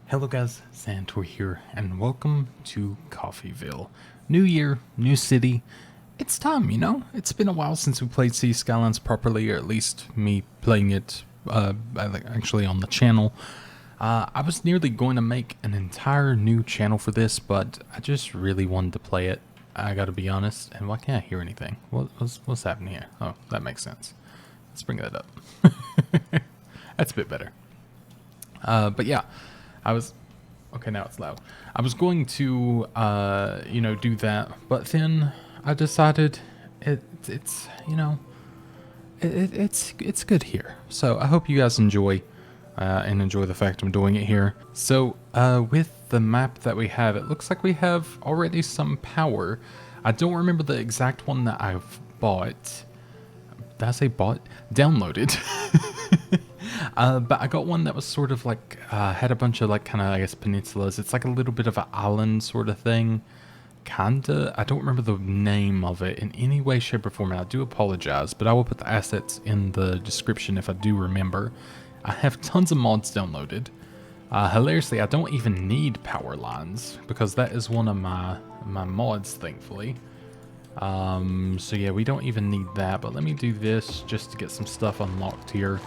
Hello guys, Zanitor here, and welcome to Coffeeville. New year, new city. It's time, you know? It's been a while since we played Skylines properly, or at least me playing it actually on the channel. I was nearly going to make an entire new channel for this, but I just really wanted to play it. I gotta be honest. And why can't I hear anything? What's happening here? Oh, that makes sense. Let's bring that up. That's a bit better. But yeah. Okay, now it's loud. I was going to, do that, but then I decided it's good here. So I hope you guys enjoy, and enjoy the fact I'm doing it here. So, with the map that we have, it looks like we have already some power. I don't remember the exact one that I've bought. Did I say bought? Downloaded. But I got one that was sort of like, had a bunch of like kind of, I guess, peninsulas. It's like a little bit of an island sort of thing. Kinda. I don't remember the name of it in any way, shape, or form. And I do apologize, but I will put the assets in the description if I do remember. I have tons of mods downloaded. Hilariously, I don't even need power lines because that is one of my mods, thankfully. So yeah, we don't even need that, but let me do this just to get some stuff unlocked here.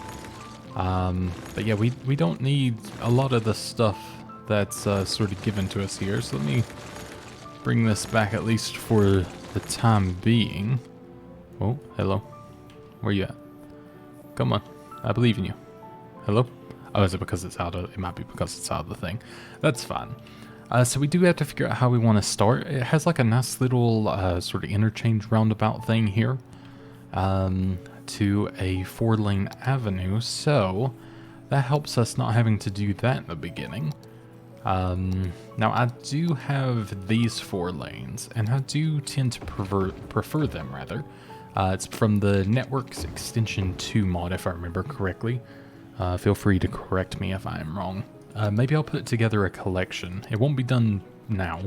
But yeah, we don't need a lot of the stuff that's sort of given to us here, so let me bring this back at least for the time being. Oh, hello. Where you at? Come on, I believe in you. Hello? Oh, is it because it's out of, it might be because it's out of the thing. That's fine. So we do have to figure out how we want to start. It has like a nice little sort of interchange roundabout thing here to a 4-lane avenue, so that helps us not having to do that in the beginning. Now I do have these 4 lanes, and I do tend to prefer them rather. It's from the Networks Extension 2 mod, if I remember correctly. Feel free to correct me if I am wrong. Maybe I'll put together a collection. It won't be done now,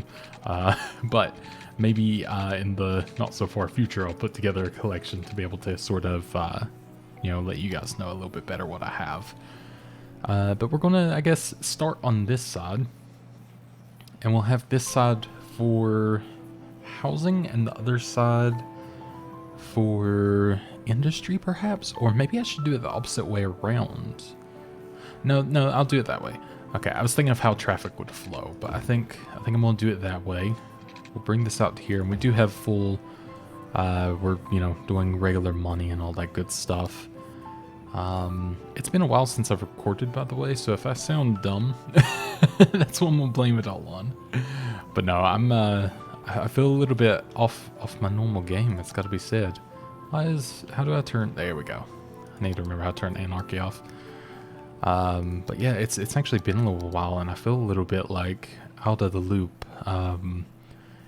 but maybe in the not so far future I'll put together a collection to be able to sort of, let you guys know a little bit better what I have. But we're gonna, I guess, start on this side, and we'll have this side for housing and the other side for industry, perhaps? Or maybe I should do it the opposite way around. No, I'll do it that way. Okay, I was thinking of how traffic would flow, but I think I'm gonna do it that way. We'll bring this out here, and we do have full, we're, doing regular money and all that good stuff. It's been a while since I've recorded, by the way, so if I sound dumb, that's what I'm gonna blame it all on. But no, I feel a little bit off my normal game, it's gotta be said. How do I turn, there we go. I need to remember how to turn Anarchy off. But yeah, it's actually been a little while, and I feel a little bit like out of the loop.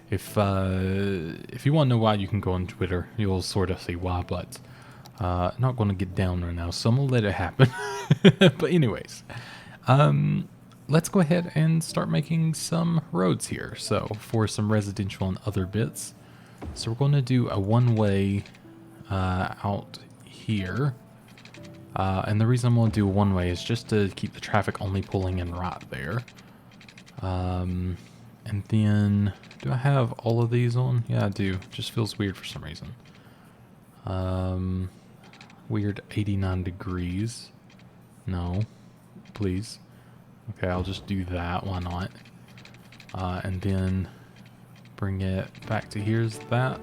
If you want to know why, you can go on Twitter. You'll sort of see why, but not going to get down right now, so I'm gonna let it happen. But anyways, let's go ahead and start making some roads here. So for some residential and other bits, so we're going to do a one-way out here. And the reason I'm going to do one way is just to keep the traffic only pulling in right there. And then, do I have all of these on? Yeah, I do. Just feels weird for some reason. Weird 89 degrees. No, please. Okay, I'll just do that. Why not? And then bring it back to here's that.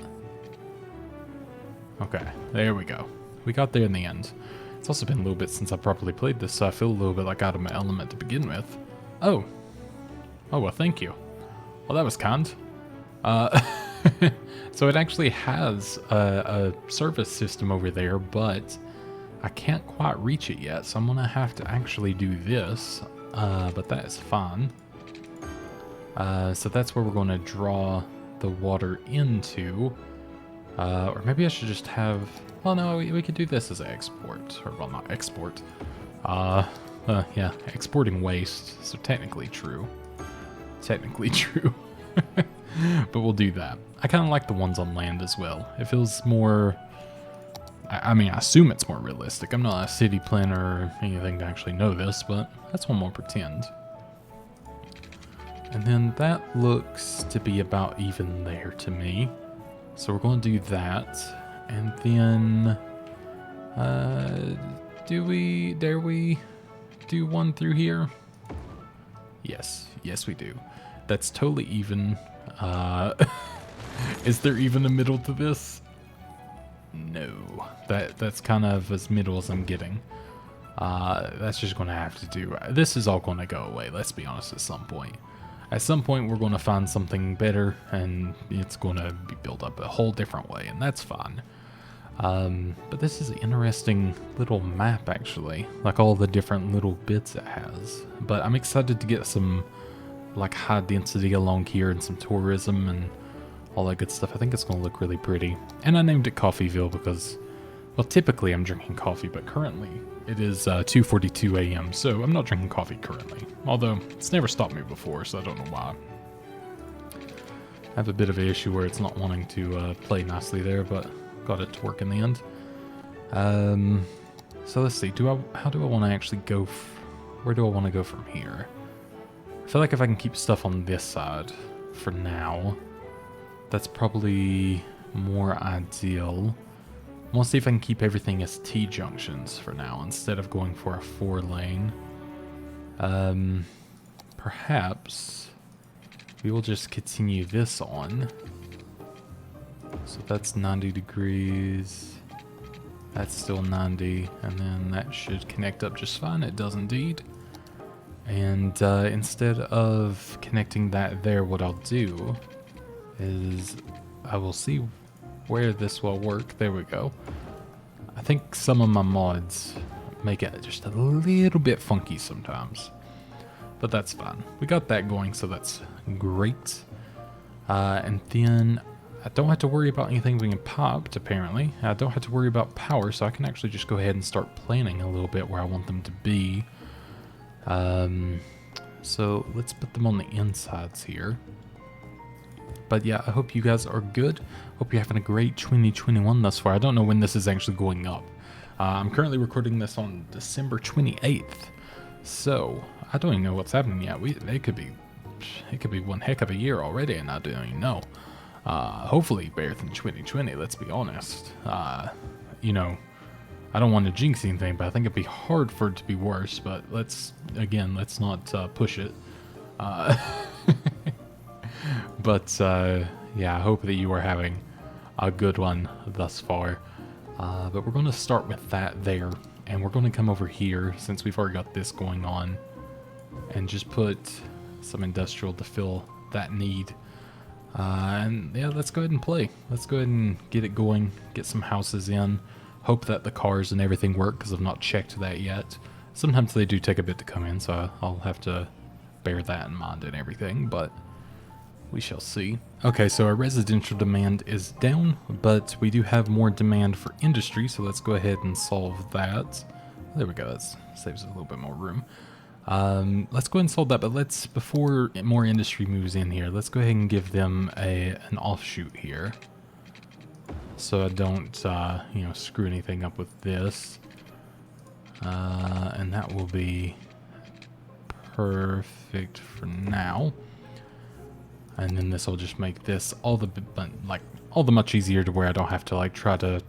Okay, there we go. We got there in the end. It's also been a little bit since I properly played this, so I feel a little bit like out of my element to begin with. Oh, well, thank you. Well, that was kind. So it actually has a service system over there, but I can't quite reach it yet, so I'm gonna have to actually do this, but that is fine. So that's where we're gonna draw the water into. Or maybe I should just have... Well, no, we could do this as an export. Or, well, not export. Yeah, exporting waste. So technically true. Technically true. But we'll do that. I kind of like the ones on land as well. It feels more... I mean, I assume it's more realistic. I'm not a city planner or anything to actually know this, but that's one more pretend. And then that looks to be about even there to me. So we're going to do that. And then, dare we do one through here? Yes, yes we do. That's totally even. Is there even a middle to this? No, that's kind of as middle as I'm getting. That's just going to have to do. This is all going to go away, let's be honest, at some point. At some point, we're going to find something better, and it's going to be built up a whole different way, and that's fine. But this is an interesting little map, actually. Like, all the different little bits it has. But I'm excited to get some, like, high density along here and some tourism and all that good stuff. I think it's going to look really pretty. And I named it Coffeeville because, well, typically I'm drinking coffee, but currently it is 2:42 a.m., so I'm not drinking coffee currently. Although, it's never stopped me before, so I don't know why. I have a bit of an issue where it's not wanting to play nicely there, but got it to work in the end. So let's see, how do I want to actually go, where do I want to go from here? I feel like if I can keep stuff on this side for now, that's probably more ideal. I want to see if I can keep everything as T-junctions for now, instead of going for a 4-lane. Perhaps we will just continue this on. So that's 90 degrees. That's still 90, and then that should connect up just fine. It does indeed. And instead of connecting that there, what I'll do is I will see where this will work. There we go. I think some of my mods make it just a little bit funky sometimes, but that's fine. We got that going, so that's great. And then I don't have to worry about anything being popped, apparently. I don't have to worry about power, so I can actually just go ahead and start planning a little bit where I want them to be. So let's put them on the insides here. But yeah, I hope you guys are good. Hope you're having a great 2021 thus far. I don't know when this is actually going up. I'm currently recording this on December 28th. So I don't even know what's happening yet. It could be one heck of a year already, and I don't even know. Hopefully better than 2020, let's be honest. You know, I don't want to jinx anything, but I think it'd be hard for it to be worse. But let's not push it. But yeah, I hope that you are having a good one thus far. But we're going to start with that there, and we're going to come over here since we've already got this going on, and just put some industrial to fill that need. And yeah, let's go ahead and play. Let's go ahead and get it going, get some houses in. Hope that the cars and everything work, because I've not checked that yet. Sometimes they do take a bit to come in, so I'll have to bear that in mind and everything, but we shall see. Okay, so our residential demand is down, but we do have more demand for industry, so let's go ahead and solve that. There we go, that saves us a little bit more room. Let's go ahead and solve that, but before more industry moves in here, let's go ahead and give them an offshoot here. So I don't, you know, screw anything up with this. And that will be perfect for now. And then this will just make this all the much easier, to where I don't have to try to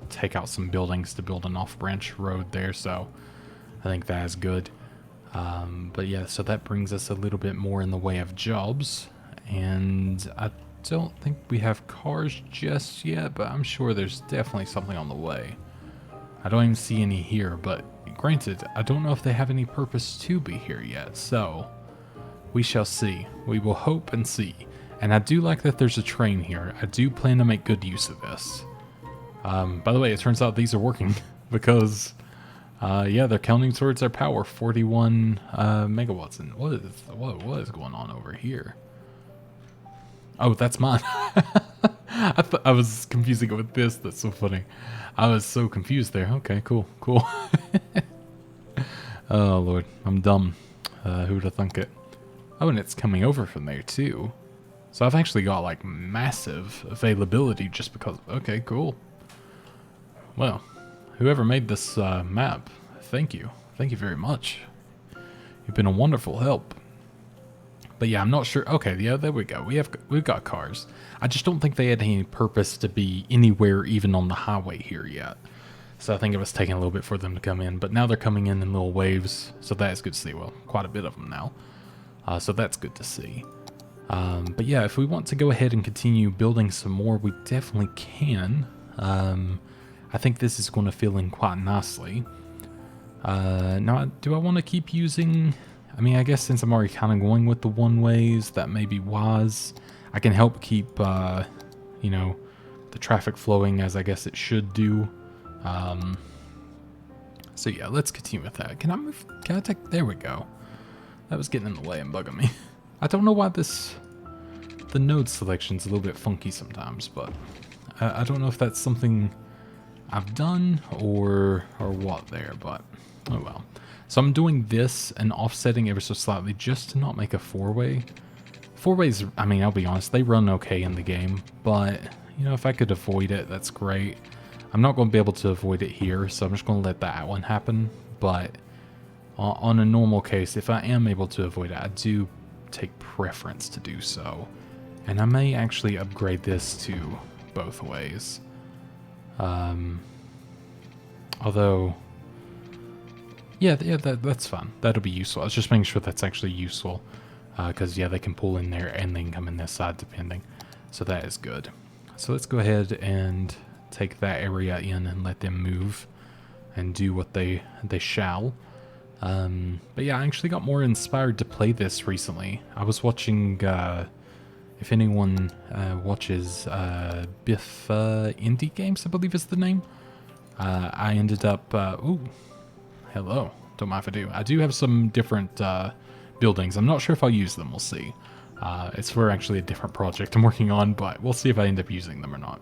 take out some buildings to build an off-branch road there. So I think that is good. But yeah, so that brings us a little bit more in the way of jobs, and I don't think we have cars just yet, but I'm sure there's definitely something on the way. I don't even see any here, but granted, I don't know if they have any purpose to be here yet, so we shall see. We will hope and see. And I do like that there's a train here. I do plan to make good use of this. By the way, it turns out these are working because yeah, they're counting towards their power, 41 megawatts. And what is going on over here? Oh, that's mine. I was confusing it with this. That's so funny. I was so confused there. Okay, cool. Oh, Lord. I'm dumb. Who would have thunk it? Oh, and it's coming over from there, too. So I've actually got, massive availability just because... Okay, cool. Well, whoever made this map, thank you. Thank you very much. You've been a wonderful help. But yeah, I'm not sure. Okay, yeah, there we go. We've got cars. I just don't think they had any purpose to be anywhere even on the highway here yet. So I think it was taking a little bit for them to come in, but now they're coming in little waves, so that is good to see. Well, quite a bit of them now. So that's good to see. But yeah, if we want to go ahead and continue building some more, we definitely can. I think this is going to fill in quite nicely. Now, do I want to keep using... I mean, I guess since I'm already kind of going with the one-ways, that may be wise. I can help keep, you know, the traffic flowing as I guess it should do. So yeah, let's continue with that. Can I move? Can I take... There we go. That was getting in the way and bugging me. I don't know why the node selection's a little bit funky sometimes, but I don't know if that's something I've done or what there, but oh well. So I'm doing this and offsetting ever so slightly just to not make a four-way. Four-ways, I mean, I'll be honest, they run okay in the game, but, you know, if I could avoid it, that's great. I'm not going to be able to avoid it here, so I'm just going to let that one happen, but on a normal case, if I am able to avoid it, I do take preference to do so. And I may actually upgrade this to both ways. Although... Yeah, that's fine. That'll be useful. I was just making sure that's actually useful. Because, yeah, they can pull in there and they can come in this side depending. So that is good. So let's go ahead and take that area in and let them move and do what they shall. But yeah, I actually got more inspired to play this recently. I was watching, if anyone watches Biff Indie Games, I believe is the name. I ended up, ooh. Hello. Don't mind if I do. I do have some different buildings. I'm not sure if I'll use them. We'll see. It's for actually a different project I'm working on, but we'll see if I end up using them or not.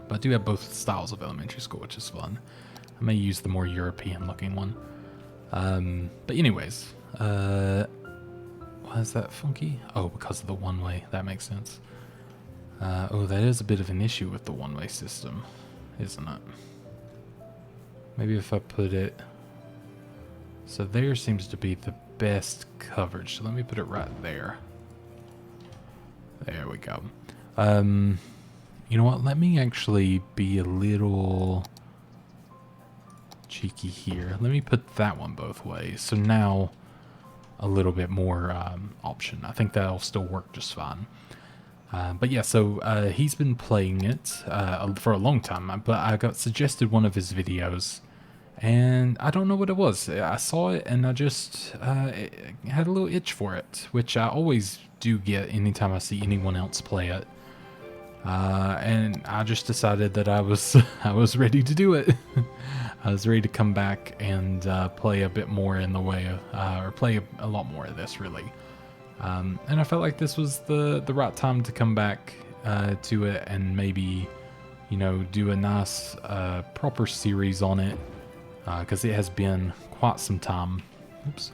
But I do have both styles of elementary school, which is fun. I may use the more European-looking one. But anyways, why is that funky? Oh, because of the one-way. That makes sense. Oh, that is a bit of an issue with the one-way system, isn't it? Maybe if I put it... So there seems to be the best coverage. So let me put it right there. There we go. You know what? Let me actually be a little cheeky here. Let me put that one both ways. So now a little bit more option. I think that'll still work just fine. But yeah, so he's been playing it for a long time, but I got suggested one of his videos, and I don't know what it was. I saw it, and I just had a little itch for it, which I always do get anytime I see anyone else play it. And I just decided that I was ready to do it. I was ready to come back and play a bit more in the way of, or play a lot more of this, really. And I felt like this was the right time to come back to it and maybe, you know, do a nice proper series on it, because it has been quite some time. Oops.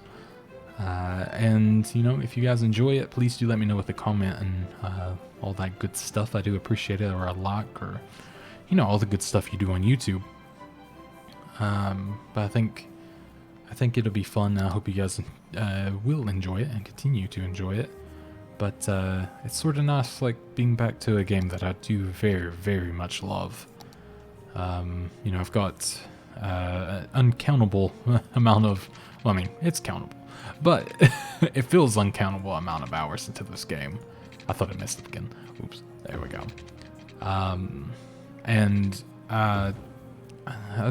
And, you know, if you guys enjoy it, please do let me know with a comment and all that good stuff. I do appreciate it, or a like, or, you know, all the good stuff you do on YouTube. But I think it'll be fun. I hope you guys will enjoy it and continue to enjoy it. But it's sort of nice, like, being back to a game that I do very, very much love. You know, I've got an uncountable amount of... Well, I mean, it's countable. But it feels uncountable amount of hours into this game. I thought I missed it again. Oops. There we go. And I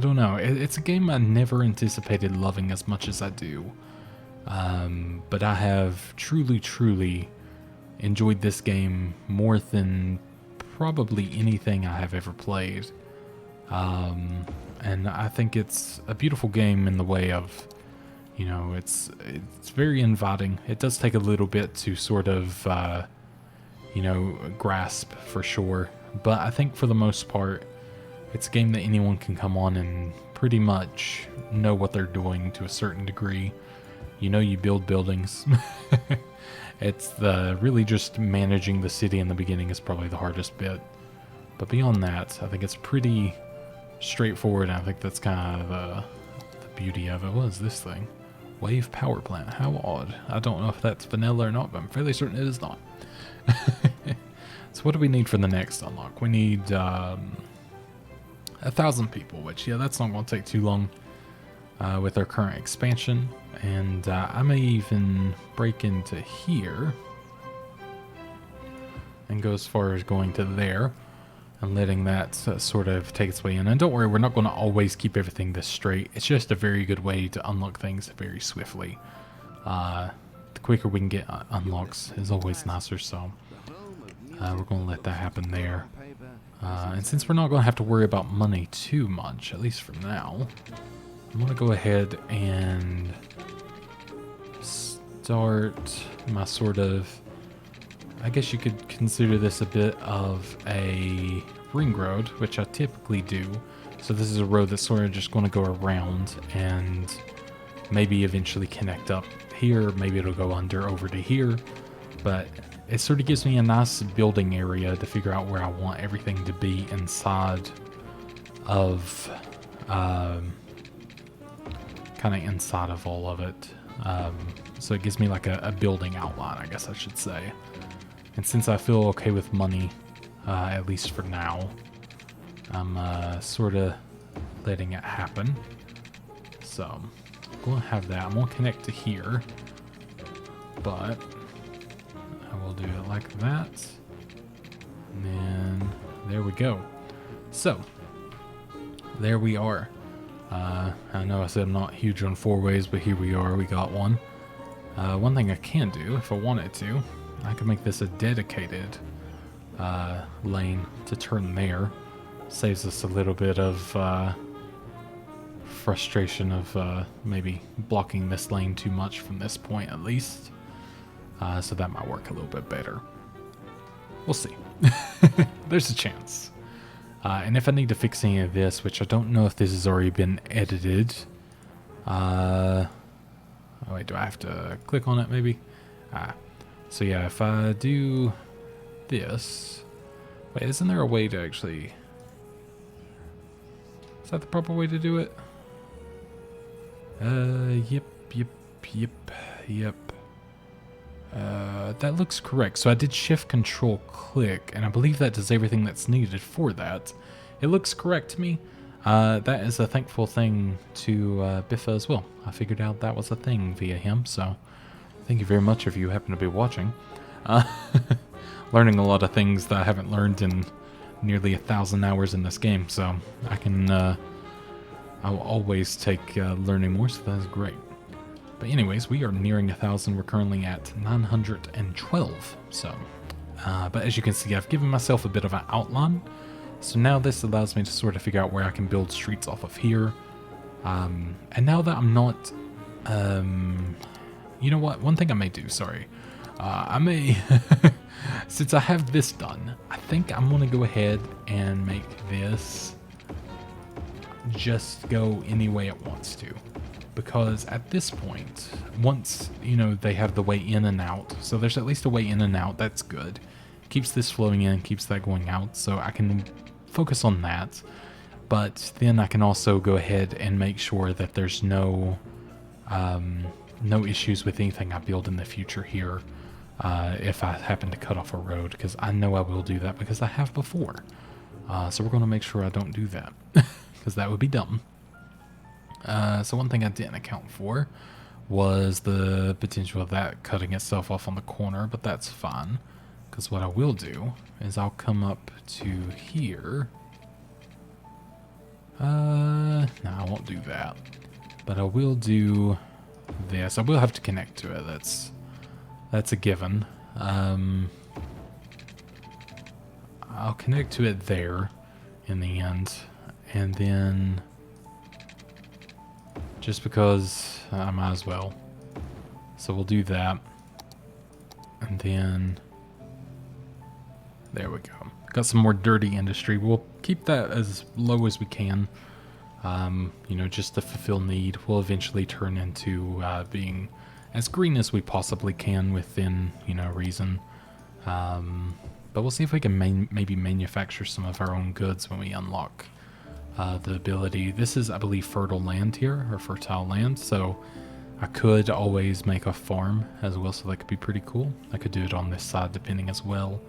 don't know. It's a game I never anticipated loving as much as I do. But I have truly, truly enjoyed this game more than probably anything I have ever played. And I think it's a beautiful game in the way of, you know, it's very inviting. It does take a little bit to sort of, you know, grasp for sure. But I think for the most part, it's a game that anyone can come on and pretty much know what they're doing to a certain degree. You know, you build buildings. It's really just managing the city in the beginning is probably the hardest bit. But beyond that, I think it's pretty straightforward, and I think that's kind of the beauty of it. What is this thing? Wave power plant. How odd. I don't know if that's vanilla or not, but I'm fairly certain it is not. So what do we need for the next unlock? We need 1,000 people, which, yeah, that's not going to take too long with our current expansion. And I may even break into here and go as far as going to there and letting that sort of take its way in. And don't worry, we're not going to always keep everything this straight. It's just a very good way to unlock things very swiftly. The quicker we can get unlocks is always nicer, so we're going to let that happen there. And since we're not going to have to worry about money too much, at least for now, I'm going to go ahead and start my sort of, I guess you could consider this a bit of a ring road, which I typically do. So this is a road that's sort of just going to go around and maybe eventually connect up here. Maybe it'll go under over to here. But it sort of gives me a nice building area to figure out where I want everything to be inside of, kind of inside of all of it. So it gives me like a building outline, I guess I should say. And since I feel okay with money, at least for now, I'm sort of letting it happen. So I'm going to have that. I'm going to connect to here, but I will do it like that. And then there we go. So there we are. I know I said I'm not huge on four-ways, but here we are. We got one. One thing I can do, if I wanted to, I can make this a dedicated lane to turn there. Saves us a little bit of frustration of maybe blocking this lane too much from this point at least. So that might work a little bit better. We'll see. There's a chance. And if I need to fix any of this, which I don't know if this has already been edited. Oh wait, do I have to click on it maybe? So yeah, if I do this... Wait, isn't there a way to actually... Is that the proper way to do it? Yep. That looks correct. So I did shift control click, and I believe that does everything that's needed for that. It looks correct to me. That is a thankful thing to Biffa as well. I figured out that was a thing via him, so thank you very much if you happen to be watching. Learning a lot of things that I haven't learned in nearly 1,000 hours in this game, so I can, I'll always take learning more, so that's great. But anyways, we are nearing 1,000. We're currently at 912, so, but as you can see, I've given myself a bit of an outline. So now this allows me to sort of figure out where I can build streets off of here. And now that I'm not, you know what, one thing I may do, sorry. I may, since I have this done, I think I'm going to go ahead and make this just go any way it wants to. Because at this point, once, you know, they have the way in and out, so there's at least a way in and out, that's good. Keeps this flowing in, keeps that going out, so I can focus on that. But then I can also go ahead and make sure that there's no no issues with anything I build in the future here if I happen to cut off a road, because I know I will do that because I have before. So we're going to make sure I don't do that, because that would be dumb. So one thing I didn't account for was the potential of that cutting itself off on the corner, but that's fine. Because what I will do is I'll come up to here. No, I won't do that. But I will do this. I will have to connect to it. That's a given. I'll connect to it there in the end. And then... just because I might as well. So we'll do that. And then... there we go. Got some more dirty industry. We'll keep that as low as we can. You know, just to fulfill need. We'll eventually turn into being as green as we possibly can within, you know, reason. But we'll see if we can maybe manufacture some of our own goods when we unlock the ability. This is, I believe, fertile land here, or fertile land. So I could always make a farm as well, so that could be pretty cool. I could do it on this side depending as well.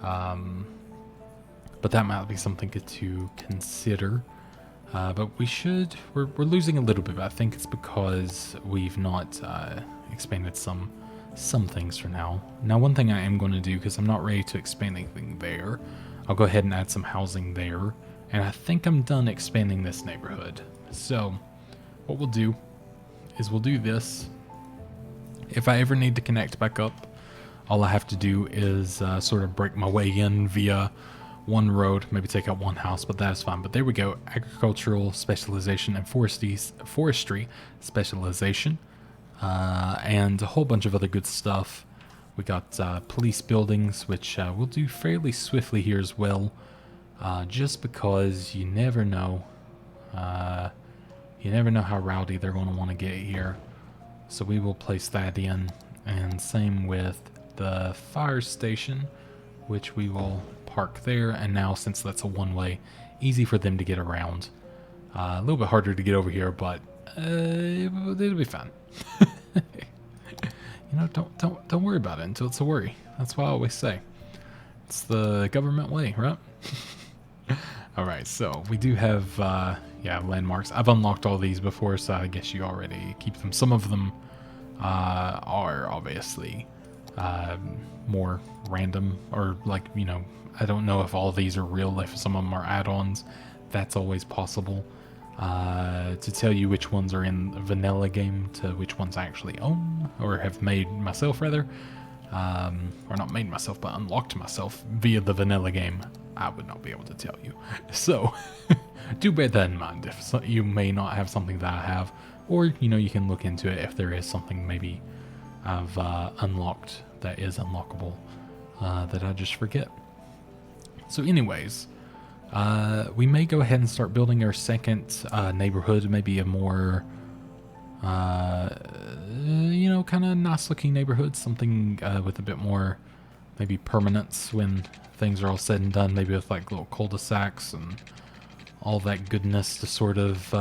But that might be something to consider. But we're losing a little bit, but I think it's because we've not expanded some things for now. Now, one thing I am going to do, because I'm not ready to expand anything there, I'll go ahead and add some housing there. And I think I'm done expanding this neighborhood. So what we'll do is we'll do this. If I ever need to connect back up, all I have to do is sort of break my way in via one road, maybe take out one house, but that's fine. But there we go, agricultural specialization and forestry specialization, and a whole bunch of other good stuff. We got police buildings, which we'll do fairly swiftly here as well, just because you never know. You never know how rowdy they're going to want to get here. So we will place that in, and same with the fire station, which we will park there. And now, since that's a one-way, easy for them to get around. A little bit harder to get over here, but it'll be fine. You know, don't worry about it until it's a worry. That's what I always say. It's the government way, right? All right, so we do have landmarks. I've unlocked all these before, so I guess you already keep them. Some of them are obviously more random, or like, you know, I don't know if all of these are real, if some of them are add-ons. That's always possible. To tell you which ones are in the vanilla game to which ones I actually own, or have made myself rather, or not made myself, but unlocked myself via the vanilla game, I would not be able to tell you. So do bear that in mind. If you may not have something that I have, or, you know, you can look into it if there is something maybe I've unlocked that is unlockable that I just forget. So anyways, we may go ahead and start building our second neighborhood, maybe a more, you know, kind of nice looking neighborhood, something with a bit more maybe permanence when things are all said and done, maybe with like little cul-de-sacs and all that goodness to sort of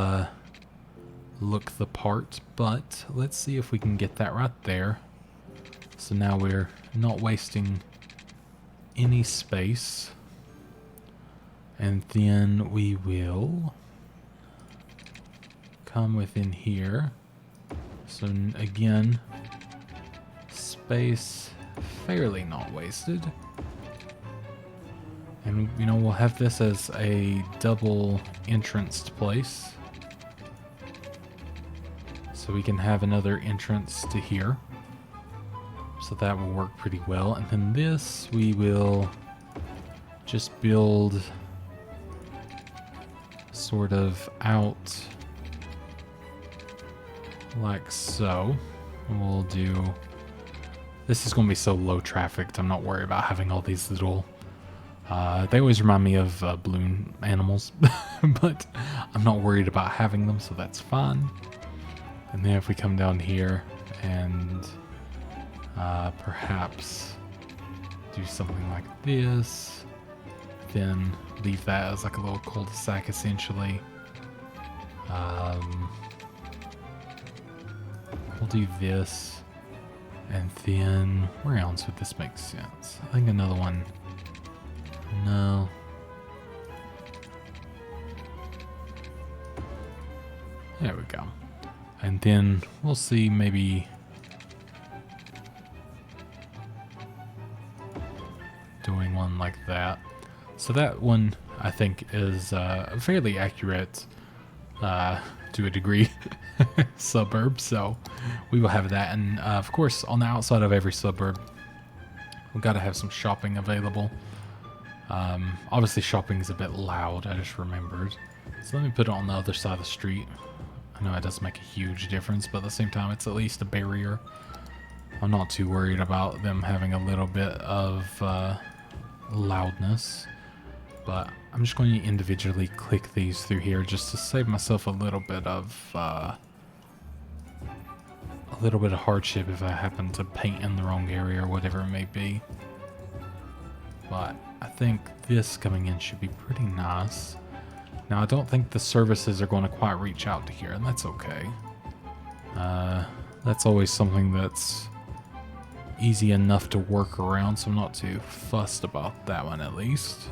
look the part. But let's see if we can get that right there. So now we're not wasting any space. And then we will come within here. So again, space fairly not wasted. And, you know, we'll have this as a double entranced place. So we can have another entrance to here. So that will work pretty well. And then this we will just build sort of out like so. We'll do, this is going to be so low trafficked, I'm not worried about having all these little, they always remind me of balloon animals, but I'm not worried about having them, so that's fine. And then if we come down here and perhaps do something like this, then leave that as like a little cul-de-sac essentially. We'll do this, and then where else would this make sense? I think another one. No. There we go. And then we'll see, maybe doing one like that. So that one, I think, is fairly accurate to a degree suburb. So we will have that. And of course, on the outside of every suburb, we've got to have some shopping available. Obviously, shopping is a bit loud, I just remembered. So let me put it on the other side of the street. I know it doesn't make a huge difference, but at the same time, it's at least a barrier. I'm not too worried about them having a little bit of loudness. But I'm just going to individually click these through here just to save myself a little bit of hardship if I happen to paint in the wrong area or whatever it may be. But I think this coming in should be pretty nice. Now, I don't think the services are going to quite reach out to here, and that's okay. That's always something that's easy enough to work around, so I'm not too fussed about that one at least.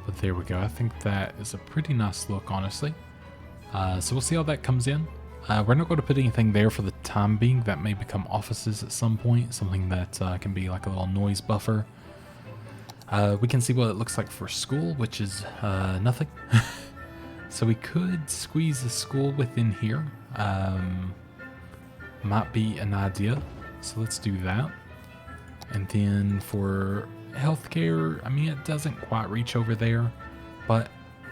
But there we go. I think that is a pretty nice look, honestly. So we'll see how that comes in. We're not going to put anything there for the time being. That may become offices at some point. Something that can be like a little noise buffer. We can see what it looks like for school, which is nothing. So we could squeeze the school within here. Might be an idea. So let's do that. And then for healthcare, I mean, it doesn't quite reach over there, but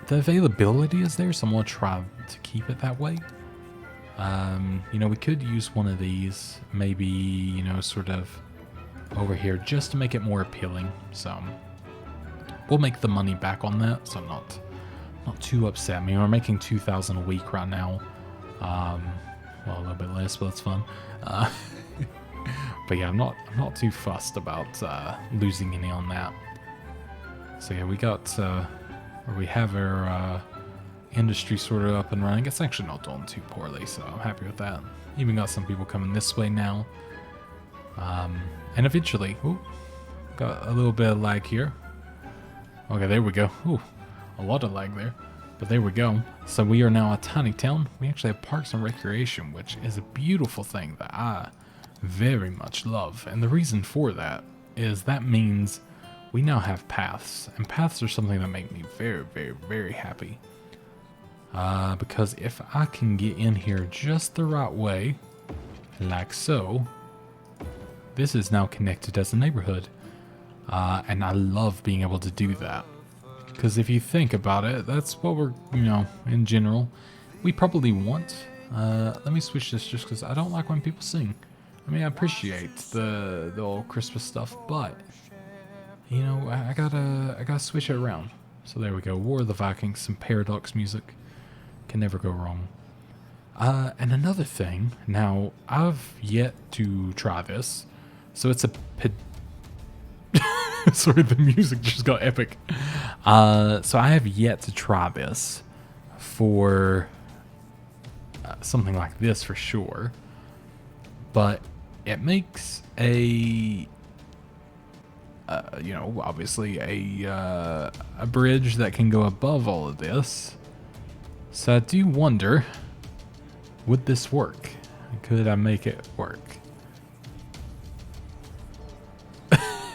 the availability is there, so I'm going to try to keep it that way. You know, we could use one of these, maybe, you know, sort of over here just to make it more appealing. So we'll make the money back on that, so I'm not too upset. I mean, we're making 2,000 a week right now. Well, a little bit less, but that's fun. But yeah, I'm not too fussed about losing any on that. So yeah, we got we have our industry sort of up and running. It's actually not doing too poorly, so I'm happy with that. Even got some people coming this way now. And eventually, ooh, got a little bit of lag here. Okay, there we go. Ooh, a lot of lag there. But there we go. So we are now a tiny town. We actually have parks and recreation, which is a beautiful thing that I very much love. And the reason for that is that means we now have paths. And paths are something that make me very, very, very happy. Because if I can get in here just the right way, like so, this is now connected as a neighborhood. And I love being able to do that. Because if you think about it, that's what we're, you know, in general, we probably want. Let me switch this just because I don't like when people sing. I mean, I appreciate the old Christmas stuff, but, you know, I gotta switch it around. So there we go. War of the Vikings, some Paradox music. Can never go wrong. And another thing, now, I've yet to try this. So it's a sorry, the music just got epic. So I have yet to try this for something like this for sure. But it makes a, you know, obviously a bridge that can go above all of this. So I do wonder, would this work? Could I make it work?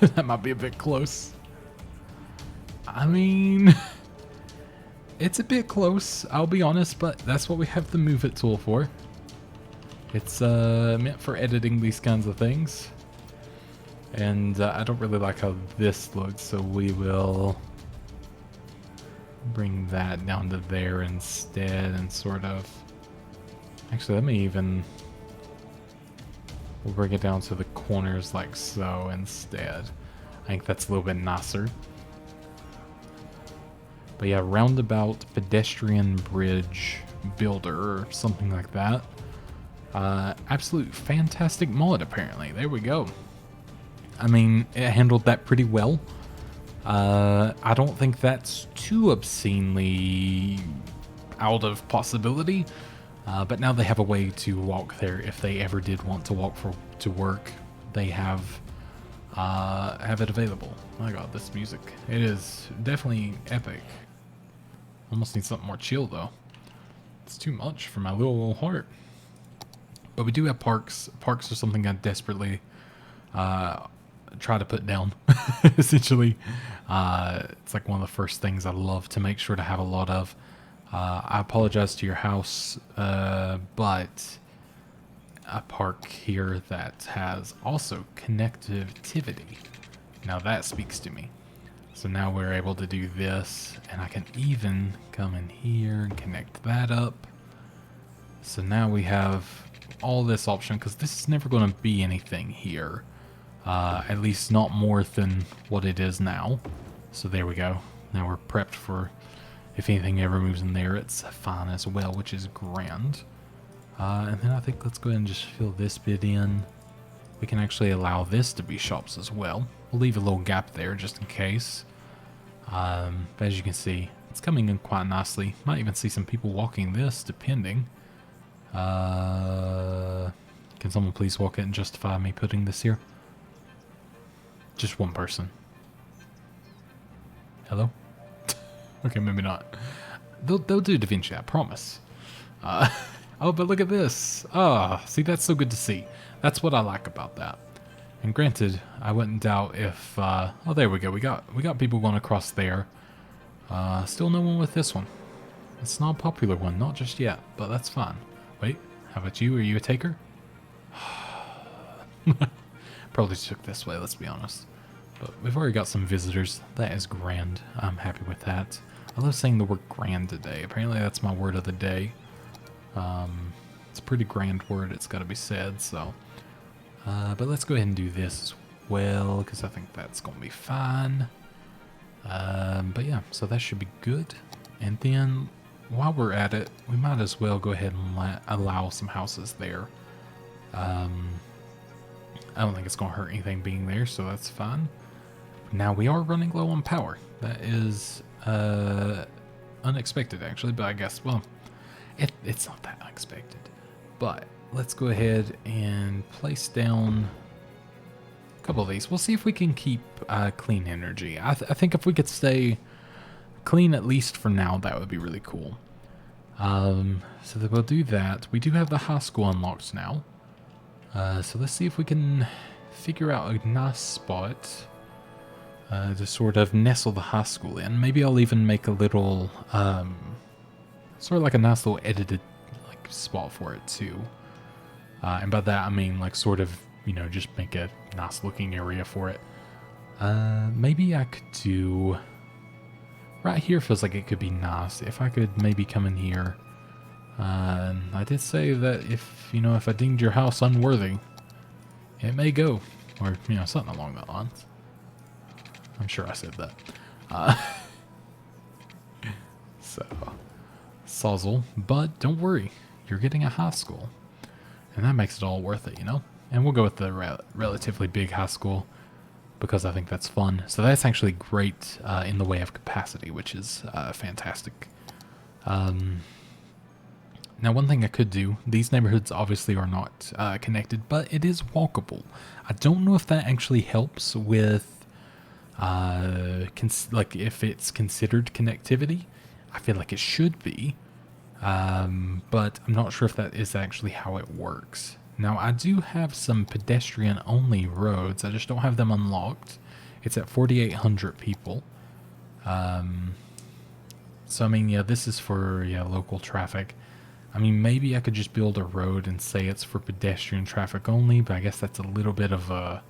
That might be a bit close. I mean, it's a bit close, I'll be honest, but that's what we have the Move It tool for. It's meant for editing these kinds of things. And I don't really like how this looks, so we will bring that down to there instead and sort of... Actually, let me even... We'll bring it down to the corners like so instead. I think that's a little bit nicer. But yeah, roundabout pedestrian bridge builder or something like that. Absolute fantastic mod apparently. There we go. I mean, it handled that pretty well. I don't think that's too obscenely out of possibility. But now they have a way to walk there if they ever did want to walk to work. They have it available. Oh my god, this music. It is definitely epic. Almost need something more chill though. It's too much for my little heart. But we do have parks. Parks are something I desperately try to put down. Essentially, it's like one of the first things I love to make sure to have a lot of. I apologize to your house, but a park here that has also connectivity. Now that speaks to me. So now we're able to do this, and I can even come in here and connect that up. So now we have all this option, because this is never going to be anything here. At least not more than what it is now. So there we go. Now we're prepped for... If anything ever moves in there, it's fine as well, which is grand. And then I think let's go ahead and just fill this bit in. We can actually allow this to be shops as well. We'll leave a little gap there just in case. But as you can see, it's coming in quite nicely. Might even see some people walking this, depending. Can someone please walk in and justify me putting this here? Just one person. Hello? Okay, maybe not. They'll do DaVinci, I promise. Oh, but look at this. Ah, see, that's so good to see. That's what I like about that. And granted, I wouldn't doubt if, oh, there we go. We got people going across there. Still no one with this one. It's not a popular one, not just yet, but that's fine. Wait, how about you? Are you a taker? Probably took this way, let's be honest. But we've already got some visitors. That is grand. I'm happy with that. I love saying the word grand today. Apparently that's my word of the day. It's a pretty grand word, it's got to be said, so. But let's go ahead and do this as well, because I think that's going to be fine. But yeah, so that should be good. And then, while we're at it, we might as well go ahead and allow some houses there. I don't think it's going to hurt anything being there, so that's fine. Now, we are running low on power. That is unexpected, actually, but I guess, well, it's not that unexpected. But let's go ahead and place down a couple of these. We'll see if we can keep clean energy. I think if we could stay clean at least for now, that would be really cool. So that we'll do that. We do have the high school unlocked now. So let's see if we can figure out a nice spot to sort of nestle the high school in. Maybe I'll even make a little, sort of like a nice little edited like spot for it too. And by that I mean like sort of, you know, just make a nice looking area for it. Maybe I could do right here. Feels like it could be nice if I could maybe come in here. I did say that if, you know, if I deemed your house unworthy, it may go, or, you know, something along that lines. I'm sure I said that. So, sozzle, but don't worry, you're getting a high school, and that makes it all worth it, you know? And we'll go with the relatively big high school, because I think that's fun. So that's actually great in the way of capacity, which is fantastic. Now, one thing I could do, these neighborhoods obviously are not connected, but it is walkable. I don't know if that actually helps with, like, if it's considered connectivity. I feel like it should be, but I'm not sure if that is actually how it works. Now, I do have some pedestrian-only roads. I just don't have them unlocked. It's at 4,800 people. So, I mean, yeah, this is for, yeah, local traffic. I mean, maybe I could just build a road and say it's for pedestrian traffic only, but I guess that's a little bit of a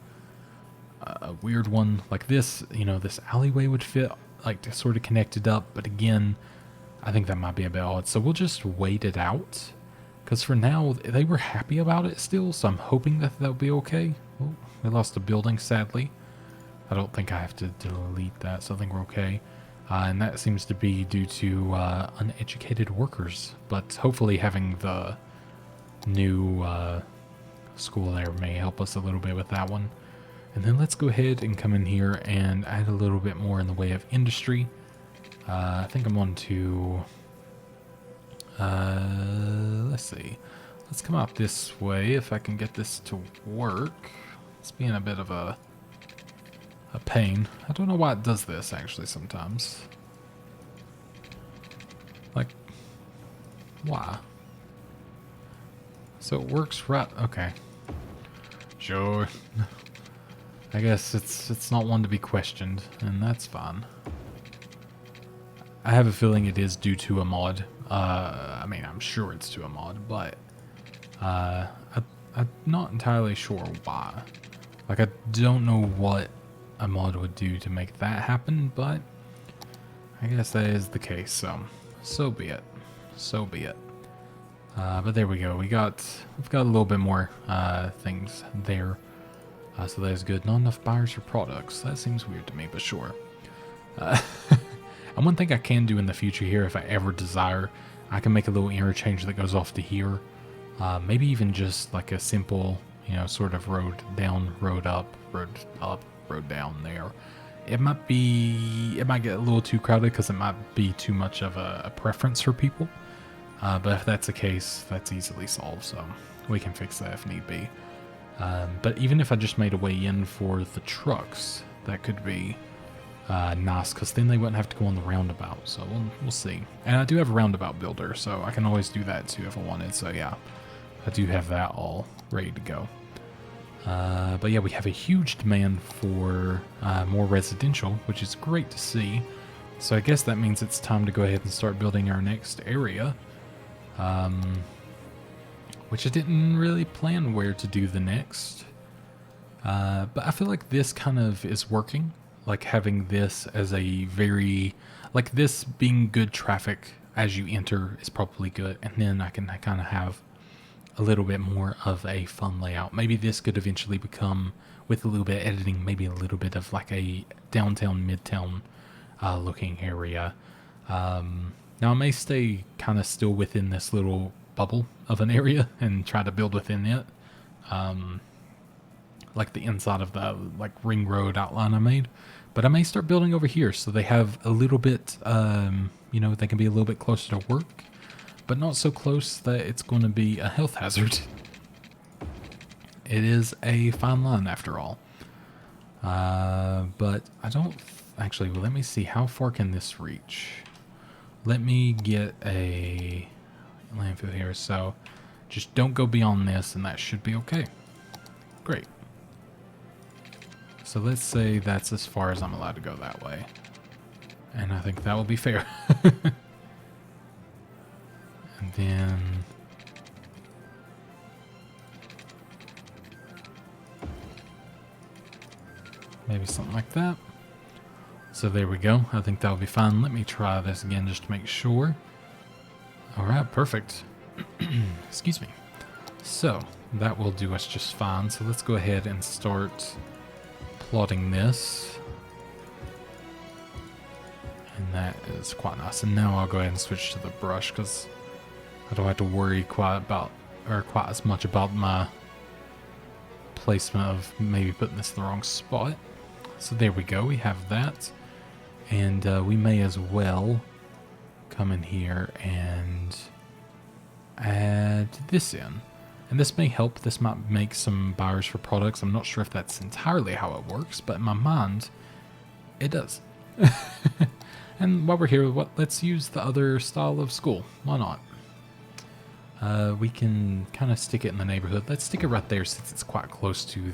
weird one. Like this, you know, this alleyway would fit, like, to sort of connect it up, but again, I think that might be a bit odd. So we'll just wait it out, because for now, they were happy about it still, so I'm hoping that that'll be okay. Oh, we lost a building, sadly. I don't think I have to delete that, so I think we're okay. And that seems to be due to uneducated workers. But hopefully having the new school there may help us a little bit with that one. And then let's go ahead and come in here and add a little bit more in the way of industry. I think I'm on to... let's see. Let's come out this way if I can get this to work. It's being a bit of a pain. I don't know why it does this actually sometimes. Like, why? So it works right, okay. Sure. I guess it's not one to be questioned, and that's fine. I have a feeling it is due to a mod. I mean, I'm sure it's to a mod, but I'm not entirely sure why. Like, I don't know what a mod would do to make that happen, but I guess that is the case, so be it. So be it. But there we go. We've got a little bit more things there. So that is good. Not enough buyers or products. That seems weird to me, but sure. And one thing I can do in the future here, if I ever desire, I can make a little interchange that goes off to here. Maybe even just like a simple, you know, sort of road down, road up, road down there. It might get a little too crowded because it might be too much of a preference for people. But if that's the case, that's easily solved, so we can fix that if need be. But even if I just made a way in for the trucks, that could be nice, because then they wouldn't have to go on the roundabout, so we'll see. And I do have a roundabout builder, so I can always do that too if I wanted, so yeah, I do have that all ready to go. But yeah, we have a huge demand for more residential, which is great to see. So I guess that means it's time to go ahead and start building our next area. Which I didn't really plan where to do the next. But I feel like this kind of is working. Like having this as a very, like this being good traffic as you enter is probably good. And then I can kind of have a little bit more of a fun layout. Maybe this could eventually become, with a little bit of editing, maybe a little bit of like a downtown, midtown looking area. Now I may stay kind of still within this little bubble of an area and try to build within it. Like the inside of the like ring road outline I made. But I may start building over here so they have a little bit, you know, they can be a little bit closer to work, but not so close that it's going to be a health hazard. It is a fine line after all. But I don't actually, well, let me see, how far can this reach? Let me get a landfill here, so just don't go beyond this and that should be okay. Great. So let's say that's as far as I'm allowed to go that way. And I think that will be fair. And then maybe something like that. So there we go. I think that'll be fine. Let me try this again just to make sure. All right, perfect. Excuse me. So that will do us just fine. So let's go ahead and start plotting this. And that is quite nice. And now I'll go ahead and switch to the brush because I don't have to worry quite as much about my placement of maybe putting this in the wrong spot. So there we go. We have that. And we may as well come in here and add this in. And this may help. This might make some buyers for products. I'm not sure if that's entirely how it works, but in my mind, it does. And while we're here, let's use the other style of school. Why not? We can kind of stick it in the neighborhood. Let's stick it right there since it's quite close to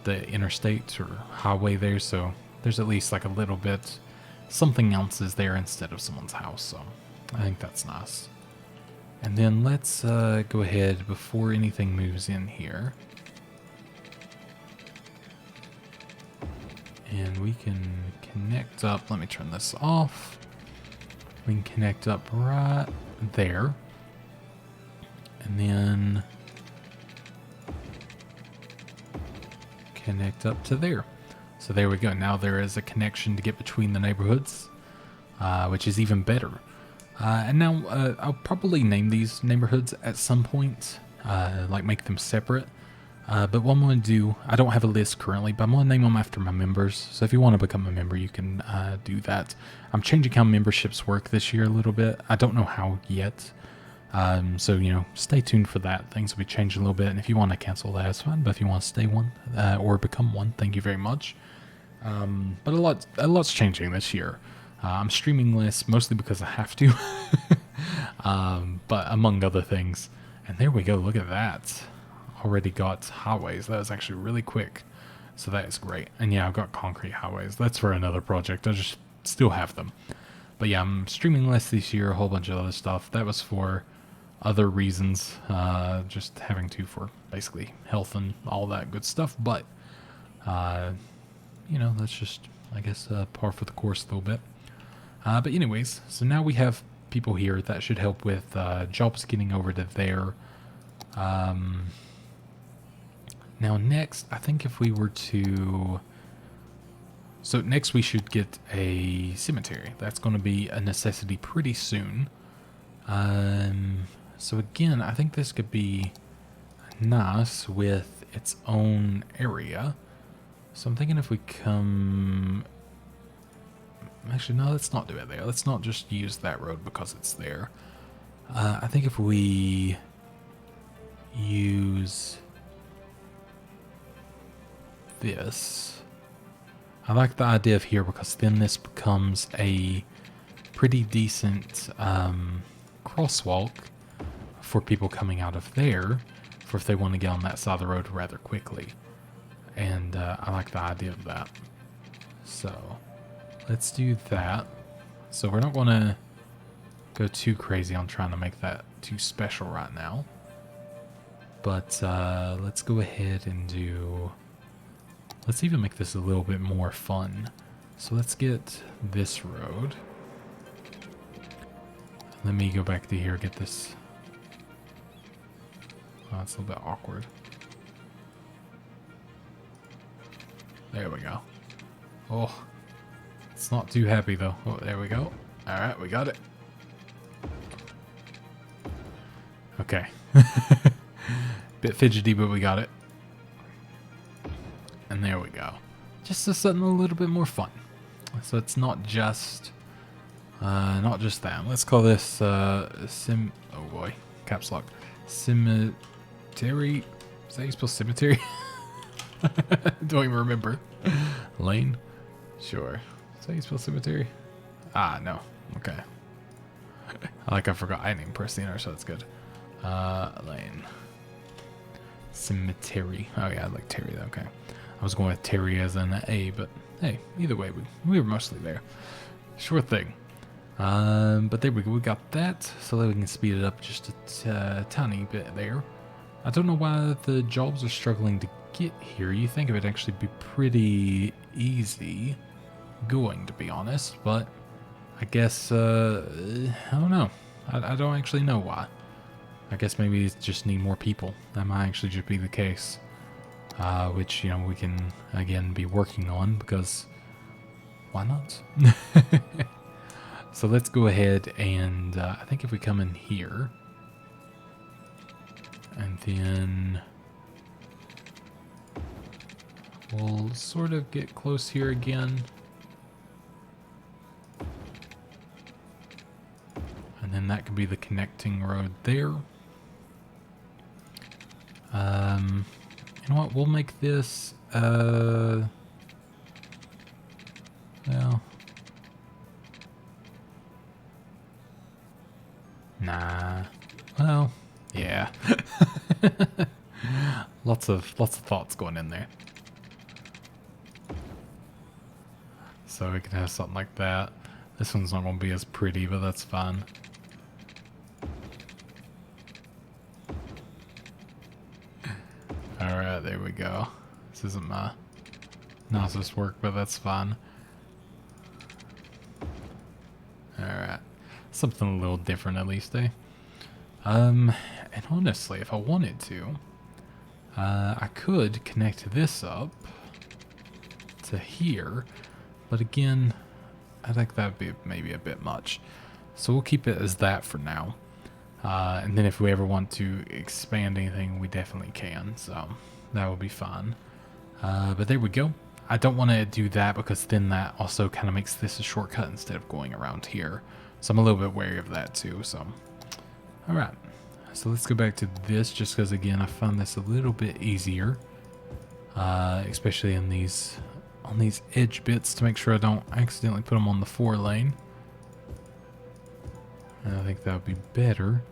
the interstate or highway there. So there's at least like a little bit, something else is there instead of someone's house. So I think that's nice. And then let's go ahead before anything moves in here. And we can connect up. Let me turn this off. We can connect up right there. And then connect up to there. So there we go. Now there is a connection to get between the neighborhoods, which is even better. And now I'll probably name these neighborhoods at some point, like make them separate. But what I'm going to do, I don't have a list currently, but I'm going to name them after my members. So if you want to become a member, you can do that. I'm changing how memberships work this year a little bit. I don't know how yet. So, you know, stay tuned for that. Things will be changing a little bit. And if you want to cancel that, it's fine. But if you want to stay one or become one, thank you very much. But a lot's changing this year. I'm streaming less, mostly because I have to. But among other things. And there we go. Look at that. Already got highways. That was actually really quick. So that is great. And yeah, I've got concrete highways. That's for another project. I just still have them. But yeah, I'm streaming less this year. A whole bunch of other stuff. That was for other reasons. Just having to for basically health and all that good stuff. But, you know, that's just, I guess, par for the course a little bit. But anyways, so now we have people here. That should help with jobs getting over to there. Now next, I think if we were to... So next we should get a cemetery. That's going to be a necessity pretty soon. So again, I think this could be nice with its own area. So I'm thinking if we come... Actually, no, let's not do it there. Let's not just use that road because it's there. I think if we use this, I like the idea of here because then this becomes a pretty decent crosswalk for people coming out of there for if they want to get on that side of the road rather quickly. And I like the idea of that. So let's do that. So we're not going to go too crazy on trying to make that too special right now. But let's go ahead and do... Let's even make this a little bit more fun. So let's get this road. Let me go back to here, get this. Oh, it's a little bit awkward. There we go. Oh, it's not too happy though. Oh, there we go. All right, we got it. Okay. Bit fidgety, but we got it. And there we go. Just something a little bit more fun. So it's not just that. Let's call this oh boy, caps lock. Cemetery. Is that how you spell cemetery? Don't even remember. Lane? Sure. Is that how you spell cemetery? Ah, no. Okay. I forgot. I didn't even press the enter, so that's good. Lane. Cemetery. Oh yeah, I like Terry though. Okay. I was going with Terry as an A, but hey, either way, we were mostly there. Sure thing. But there we go. We got that, so that we can speed it up just a tiny bit there. I don't know why the jobs are struggling to get here. You think it would actually be pretty easy going, to be honest, but I guess, I don't know. I don't actually know why. I guess maybe it's just need more people. That might actually just be the case. Which, you know, we can, again, be working on, because why not? So let's go ahead and, I think if we come in here, and then we'll sort of get close here again. And then that could be the connecting road there. You know what? We'll make this, well, nah. Well, yeah. lots of thoughts going in there. So we can have something like that. This one's not going to be as pretty, but that's fine. Alright, there we go. This isn't my nicest work, but that's fine. Alright. Something a little different at least, eh? And honestly, if I wanted to, I could connect this up to here, but again, I think that would be maybe a bit much. So we'll keep it as that for now. And then if we ever want to expand anything, we definitely can. So that will be fine. But there we go. I don't want to do that because then that also kind of makes this a shortcut instead of going around here. So I'm a little bit wary of that too. So, all right. So let's go back to this just because, again, I found this a little bit easier. Especially in on these edge bits to make sure I don't accidentally put them on the 4-lane. And I think that would be better.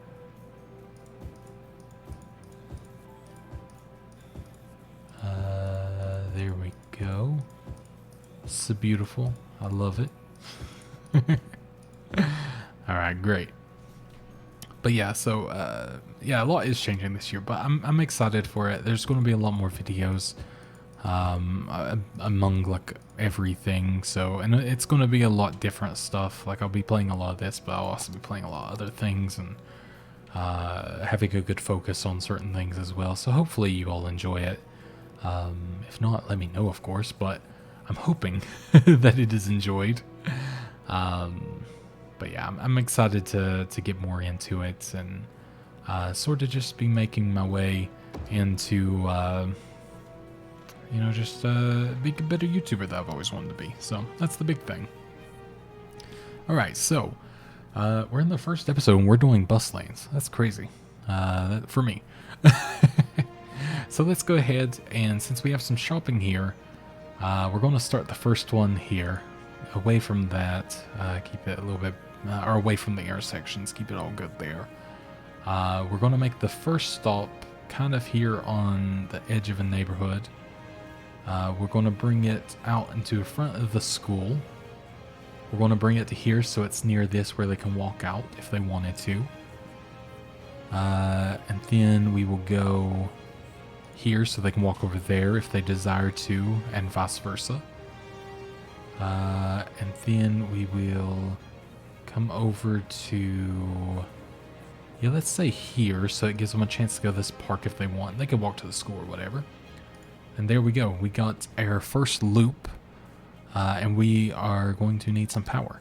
There we go. So beautiful. I love it. Alright, great. But yeah, so yeah, a lot is changing this year, but I'm excited for it. There's going to be a lot more videos among like everything, so, and it's going to be a lot different stuff. Like I'll be playing a lot of this, but I'll also be playing a lot of other things and having a good focus on certain things as well. So hopefully you all enjoy it. If not, let me know, of course, but I'm hoping that it is enjoyed. But yeah, I'm excited to get more into it and sort of just be making my way into you know, just be a better YouTuber that I've always wanted to be. So that's the big thing. All right, so We're in the first episode and we're doing bus lanes. That's crazy. For me. So let's go ahead, and since we have some shopping here, we're going to start the first one here. Away from that, keep it a little bit, or away from the intersections, keep it all good there. We're going to make the first stop kind of here on the edge of a neighborhood. We're going to bring it out into the front of the school. We're going to bring it to here so it's near this where they can walk out if they wanted to. And then we will go here so they can walk over there if they desire to, and vice versa. And then we will come over to, yeah, let's say here, so it gives them a chance to go to this park if they want. They can walk to the school or whatever. And there we go. We got our first loop, and we are going to need some power.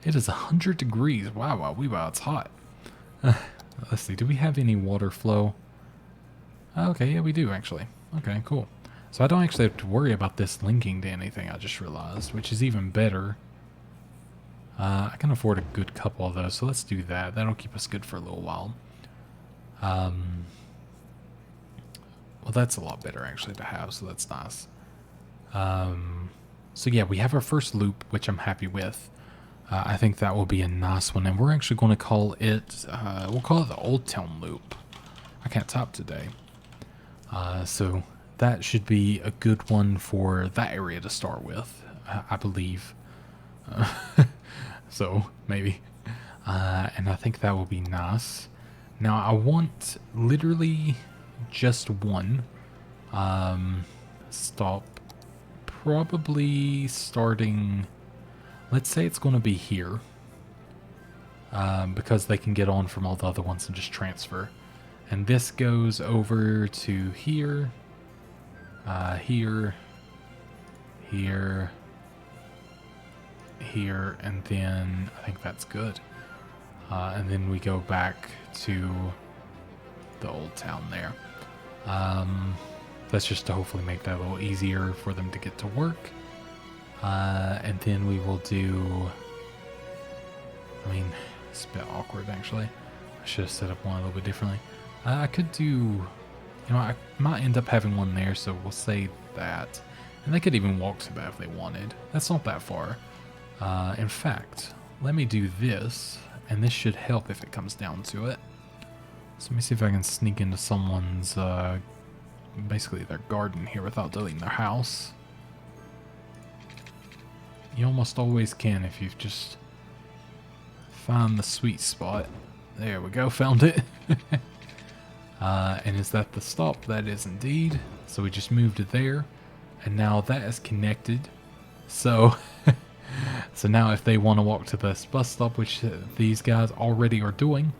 It is 100 degrees. Wow, it's hot. Let's see, do we have any water flow? Okay, yeah, we do actually. Okay, cool. So I don't actually have to worry about this linking to anything, I just realized, which is even better. I can afford a good couple of those, so let's do that. That'll keep us good for a little while. Well, that's a lot better actually to have, so that's nice. So yeah, we have our first loop, which I'm happy with. I think that will be a nice one, and we're actually going to call it, we'll call it the Old Town Loop. I can't talk today. So that should be a good one for that area to start with, I believe. So maybe. And I think that will be nice. Now I want literally just one stop, probably starting, let's say it's going to be here, because they can get on from all the other ones and just transfer. And this goes over to here, here, and then I think that's good. And then we go back to the old town there. That's just to hopefully make that a little easier for them to get to work. And then we will do, I mean, it's a bit awkward actually. I should have set up one a little bit differently. I could do, you know, I might end up having one there, so we'll say that. And they could even walk to that if they wanted. That's not that far. In fact, let me do this, and this should help if it comes down to it. So let me see if I can sneak into someone's, basically their garden here without deleting their house. You almost always can if you just find the sweet spot. There we go, found it. And is that the stop? That is indeed. So we just moved it there, and now that is connected. So, so now if they want to walk to this bus stop, which these guys already are doing,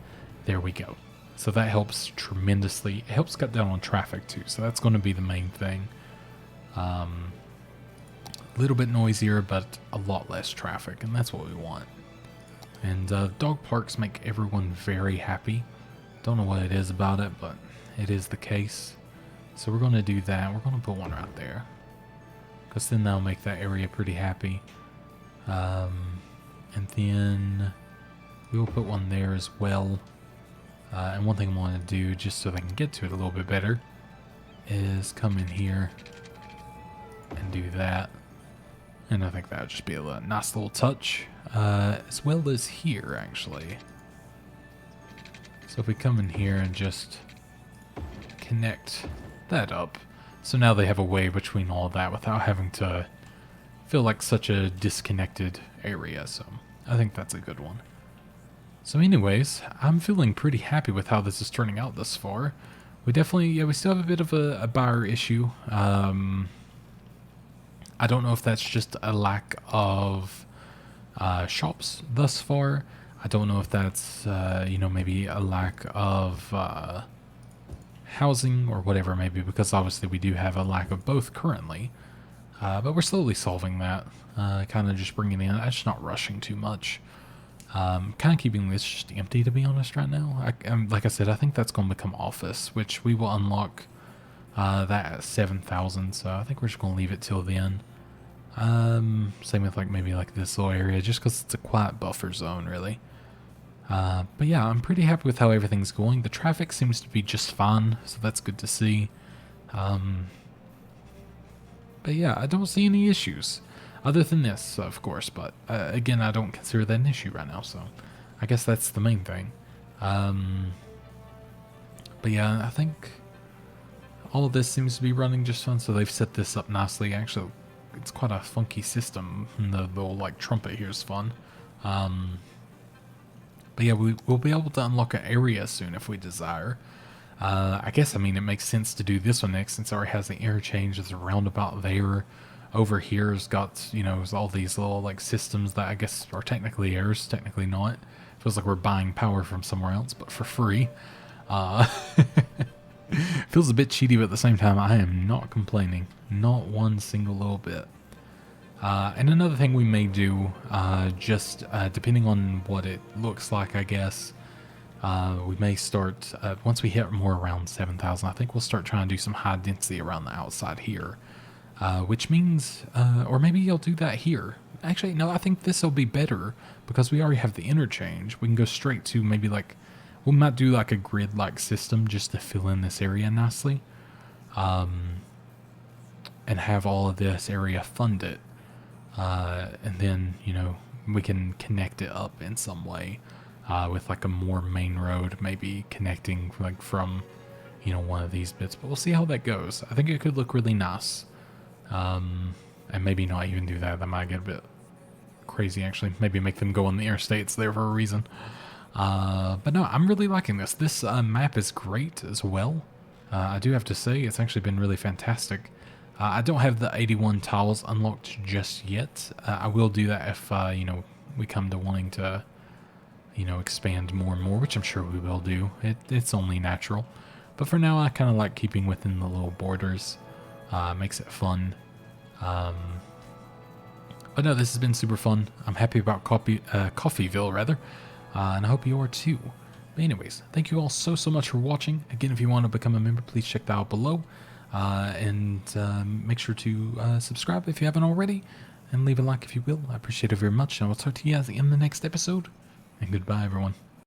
there we go. So that helps tremendously. It helps cut down on traffic too. So that's going to be the main thing. A little bit noisier, but a lot less traffic, and that's what we want. And dog parks make everyone very happy. Don't know what it is about it, but it is the case. So we're going to do that. We're going to put one right there, because then that'll make that area pretty happy. And then we will put one there as well. And one thing I want to do, just so they can get to it a little bit better, is come in here and do that. And I think that would just be a nice little touch, as well as here actually. So if we come in here and just connect that up, so now they have a way between all that without having to feel like such a disconnected area. So I think that's a good one. So anyways, I'm feeling pretty happy with how this is turning out thus far. We definitely, yeah, we still have a bit of a buyer issue. I don't know if that's just a lack of shops thus far. I don't know if that's, you know, maybe a lack of housing or whatever, maybe, because obviously we do have a lack of both currently. But we're slowly solving that, kind of just bringing it in. I'm just not rushing too much. Kind of keeping this just empty, to be honest, right now. Like I said, I think that's going to become office, which we will unlock that at 7,000, so I think we're just going to leave it till then. Same with like maybe like this little area, just because it's a quiet buffer zone, really. But yeah, I'm pretty happy with how everything's going. The traffic seems to be just fine, so that's good to see. But yeah, I don't see any issues. Other than this, of course, but again, I don't consider that an issue right now, so I guess that's the main thing. But yeah, I think all of this seems to be running just fine, so they've set this up nicely. Actually, it's quite a funky system. The little, like, trumpet here is fun. But yeah, we'll be able to unlock an area soon if we desire. I guess, I mean, it makes sense to do this one next since it already has the interchange. There's a roundabout there. Over here has got, you know, all these little, like, systems that I guess are technically ours, technically not. Feels like we're buying power from somewhere else, but for free. Feels a bit cheaty, but at the same time, I am not complaining. Not one single little bit. And another thing we may do, just depending on what it looks like, I guess, we may start, once we hit more around 7,000, I think we'll start trying to do some high density around the outside here. Which means, or maybe I'll do that here. Actually, no, I think this will be better because we already have the interchange. We can go straight to maybe like, we might do like a grid-like system just to fill in this area nicely. And have all of this area funded. And then, you know, we can connect it up in some way with like a more main road, maybe connecting like from, you know, one of these bits. But we'll see how that goes. I think it could look really nice. And maybe not even do that. That might get a bit crazy, actually. Maybe make them go on the interstates there for a reason. But no, I'm really liking this. This map is great as well. I do have to say, it's actually been really fantastic. I don't have the 81 tiles unlocked just yet. I will do that if, you know, we come to wanting to, you know, expand more and more, which I'm sure we will do. It's only natural. But for now, I kind of like keeping within the little borders. Makes it fun. But no, this has been super fun. I'm happy about Coffeeville, rather. And I hope you are too. But anyways, thank you all so much for watching. Again, if you want to become a member, please check that out below. And make sure to subscribe if you haven't already. And leave a like if you will. I appreciate it very much. And I will talk to you guys in the next episode. And goodbye, everyone.